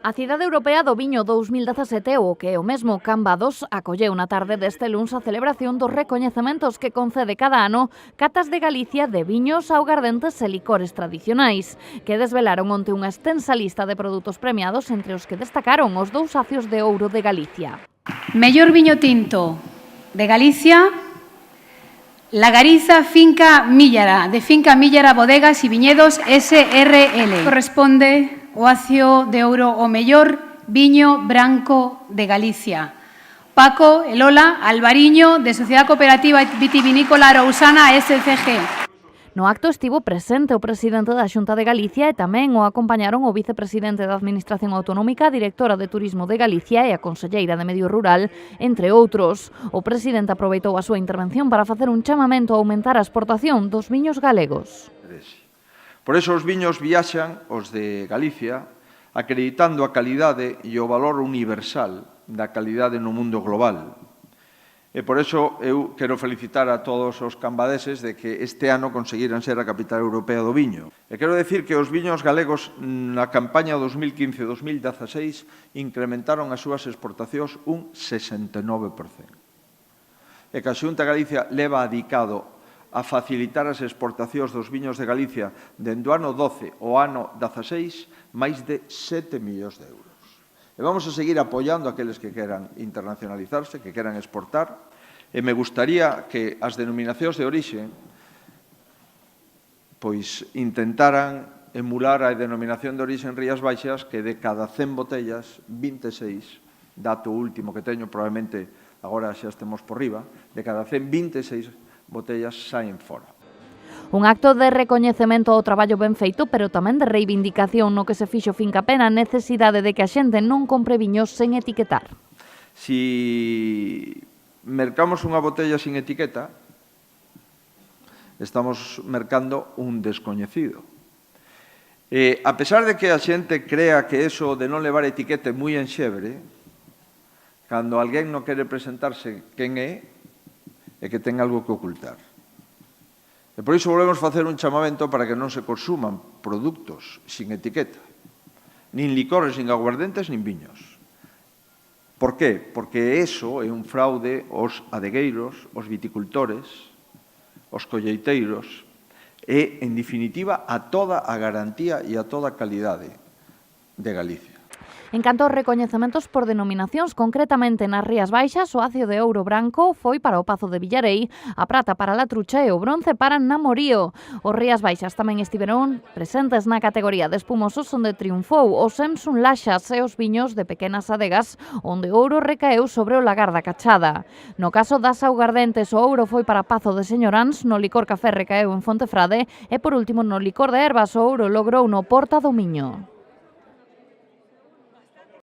A Cidade Europea do Viño 2017, o que é o mesmo Cambados, acolleu na tarde deste luns a celebración dos recoñecementos que concede cada ano Catas de Galicia de viños, augardentes e licores tradicionais, que desvelaron onte unha extensa lista de produtos premiados, entre os que destacaron os 2 acios de ouro de Galicia. Mellor viño tinto de Galicia, Lagariza Finca Millara, de Finca Millara Bodegas e Viñedos SRL. Corresponde o acio de ouro o mellor viño branco de Galicia. Paco e Lola Alvariño, de Sociedade Cooperativa Vitivinícola Arousana SCG. No acto estivo presente o presidente da Xunta de Galicia e tamén o acompañaron o vicepresidente da Administración Autonómica, a directora de Turismo de Galicia e a conselleira de Medio Rural, entre outros. O presidente aproveitou a súa intervención para facer un chamamento a aumentar a exportación dos viños galegos. Por eso os viños viaxan, os de Galicia, acreditando a calidade e o valor universal da calidade no mundo global. E por eso eu quero felicitar a todos os cambadeses de que este ano conseguiran ser a capital europea do viño. E quero decir que os viños galegos na campaña 2015-2016 incrementaron as súas exportacións un 69%. E que a Xunta de Galicia leva adicado a facilitar as exportacións dos viños de Galicia dende o ano 12 ao ano 16 máis de 7 millóns de euros. E vamos a seguir apoiando aqueles que queran internacionalizarse, que queran exportar, e me gustaría que as denominacións de orixe pois intentaran emular a denominación de orixe en Rías Baixas, que de cada 100 botellas, 26, dato último que teño, probablemente agora xa estemos por riba, de cada 100, 26 botellas saen fora. Un acto de recoñecemento ao traballo ben feito, pero tamén de reivindicación no que se fixo fincapé na necesidade de que a xente non compre viños sen etiquetar. Si mercamos unha botella sin etiqueta, estamos mercando un descoñecido. A pesar de que a xente crea que eso de non levar etiqueta é moi enxebre, cando alguén non quere presentarse quen é que ten algo que ocultar. E por iso volvemos a facer un chamamento para que non se consuman produtos sin etiqueta, nin licores, nin aguardentes, nin viños. Por qué? Porque eso é un fraude aos adegueiros, aos viticultores, aos colleiteiros e, en definitiva, a toda a garantía e a toda a calidade de Galicia. En canto aos recoñecementos por denominacións, concretamente nas Rías Baixas, o acio de ouro branco foi para o Pazo de Villarei, a prata para La Trucha e o bronce para Namorío. Os Rías Baixas tamén estiveron presentes na categoría de espumosos, onde triunfou o Semsun Laxas e os viños de pequenas adegas, onde o ouro recaeu sobre o Lagar da Cachada. No caso das augardentes, o ouro foi para Pazo de Señoráns, no licor café recaeu en Fontefrade e, por último, no licor de ervas, o ouro logrou no Porta do Miño.